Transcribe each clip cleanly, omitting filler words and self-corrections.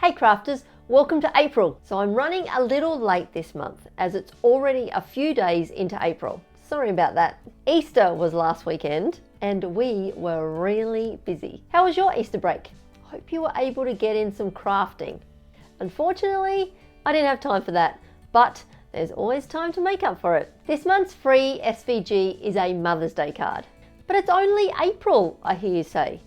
Hey crafters, welcome to April. So I'm running a little late this month as it's already a few days into April. Sorry about that. Easter was last weekend and we were really busy. How was your Easter break? Hope you were able to get in some crafting. Unfortunately, I didn't have time for that, but there's always time to make up for it. This month's free SVG is a Mother's Day card. But it's only April, I hear you say.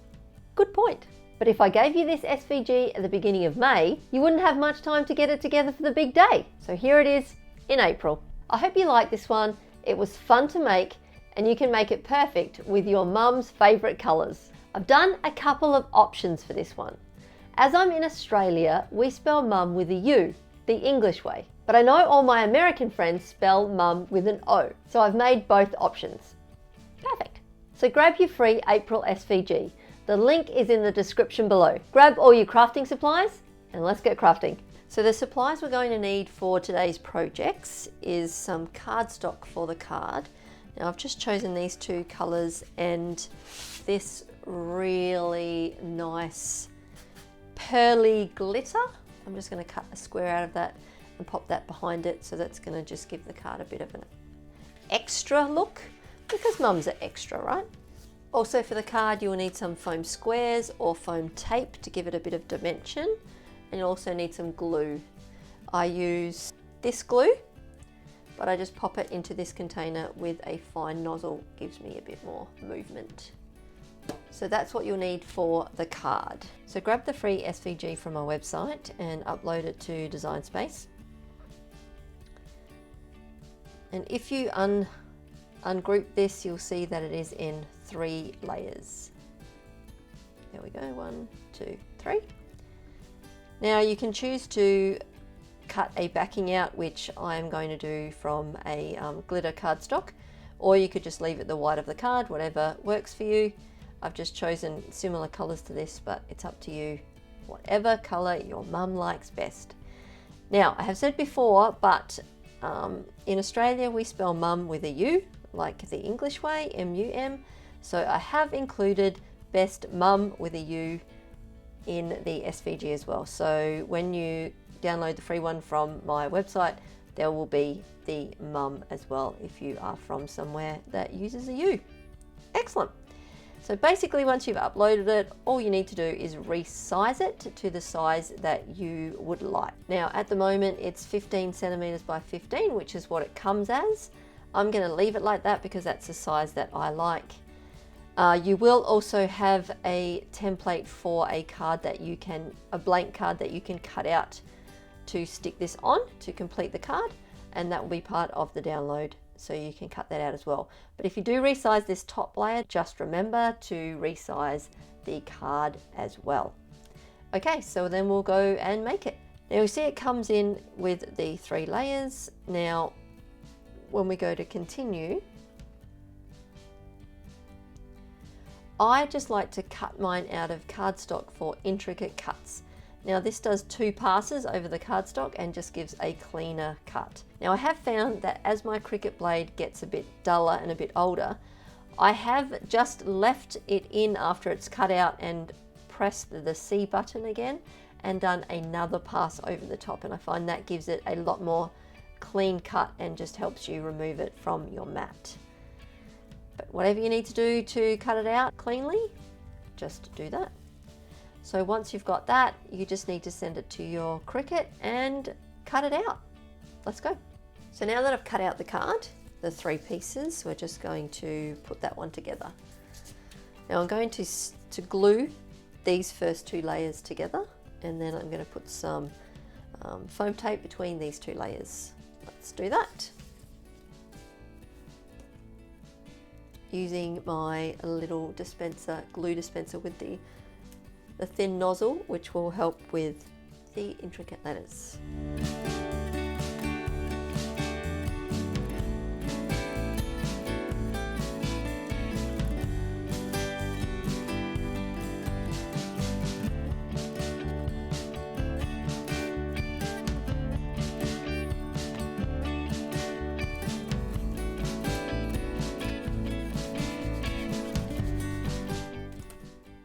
Good point. But if I gave you this SVG at the beginning of May, you wouldn't have much time to get it together for the big day. So here it is in April. I hope you like this one. It was fun to make and you can make it perfect with your mum's favourite colours. I've done a couple of options for this one. As I'm in Australia, we spell mum with a U, the English way. But I know all my American friends spell mum with an O. So I've made both options. Perfect. So grab your free April SVG. The link is in the description below. Grab all your crafting supplies and let's get crafting. So the supplies we're going to need for today's projects is some cardstock for the card. Now I've just chosen these two colours and this really nice pearly glitter. I'm just going to cut a square out of that and pop that behind it, so that's going to just give the card a bit of an extra look because mums are extra, right? Also for the card you'll need some foam squares or foam tape to give it a bit of dimension, and you'll also need some glue. I use this glue, but I just pop it into this container with a fine nozzle, gives me a bit more movement. So that's what you'll need for the card. So grab the free SVG from my website and upload it to Design Space. And if you ungroup this, you'll see that it is in 3 layers. There we go, 1, 2, 3. Now you can choose to cut a backing out, which I'm going to do from a glitter cardstock, or you could just leave it the white of the card, whatever works for you. I've just chosen similar colours to this, but it's up to you, whatever colour your mum likes best. Now I have said before, but in Australia we spell mum with a U, like the English way, M-U-M. So I have included best mum with a U in the SVG as well. So when you download the free one from my website, there will be the mum as well if you are from somewhere that uses a U. Excellent. So basically once you've uploaded it, all you need to do is resize it to the size that you would like. Now at the moment it's 15 centimeters by 15, which is what it comes as. I'm going to leave it like that because that's the size that I like. You will also have a template for a card that you can, a blank card that you can cut out to stick this on to complete the card, and that will be part of the download, so you can cut that out as well. But if you do resize this top layer, just remember to resize the card as well. Okay, so then we'll go and make it. Now you see it comes in with the 3 layers. Now when we go to continue, I just like to cut mine out of cardstock for intricate cuts. Now this does 2 passes over the cardstock and just gives a cleaner cut. Now I have found that as my Cricut blade gets a bit duller and a bit older, I have just left it in after it's cut out and pressed the C button again and done another pass over the top, and I find that gives it a lot more clean cut and just helps you remove it from your mat. But whatever you need to do to cut it out cleanly, just do that. So once you've got that, you just need to send it to your Cricut and cut it out. Let's go. So now that I've cut out the card, the 3 pieces, we're just going to put that one together. Now I'm going to glue these first 2 layers together, and then I'm going to put some foam tape between these 2 layers. Let's do that. Using my little dispenser, glue dispenser with the thin nozzle, which will help with the intricate letters.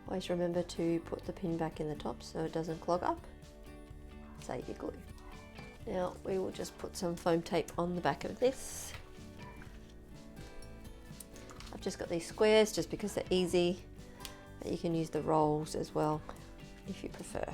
Always remember to put the pin back in the top so it doesn't clog up. Saviour glue. Now we will just put some foam tape on the back of this. I've just got these squares just because they're easy, but you can use the rolls as well if you prefer.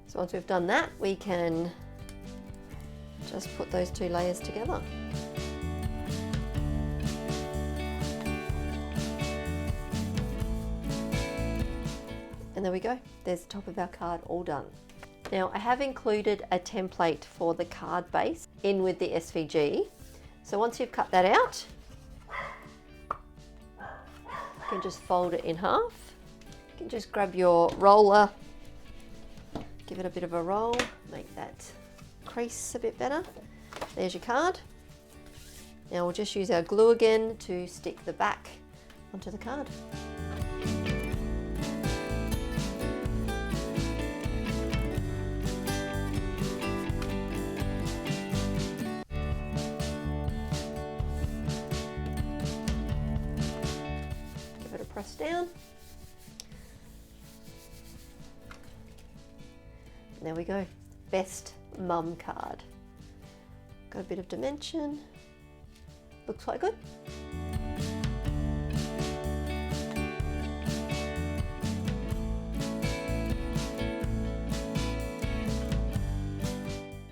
So once we've done that, we can just put those two layers together. And there we go, there's the top of our card all done. Now I have included a template for the card base in with the SVG. So once you've cut that out, you can just fold it in half. You can just grab your roller, give it a bit of a roll, make that crease a bit better. There's your card. Now we'll just use our glue again to stick the back onto the card. Press down. And there we go. Best mum card. Got a bit of dimension. Looks quite good.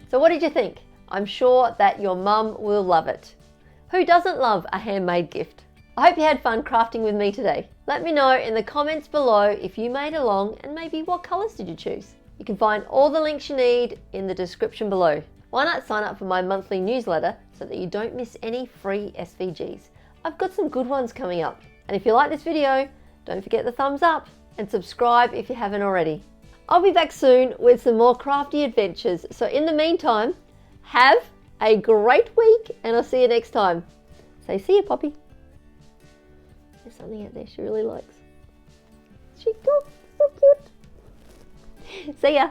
So what did you think? I'm sure that your mum will love it. Who doesn't love a handmade gift? I hope you had fun crafting with me today. Let me know in the comments below if you made along and maybe what colours did you choose. You can find all the links you need in the description below. Why not sign up for my monthly newsletter so that you don't miss any free SVGs? I've got some good ones coming up. And if you like this video, don't forget the thumbs up and subscribe if you haven't already. I'll be back soon with some more crafty adventures. So in the meantime, have a great week and I'll see you next time. Say see you, Poppy. There's something out there she really likes. She's so cute. See ya.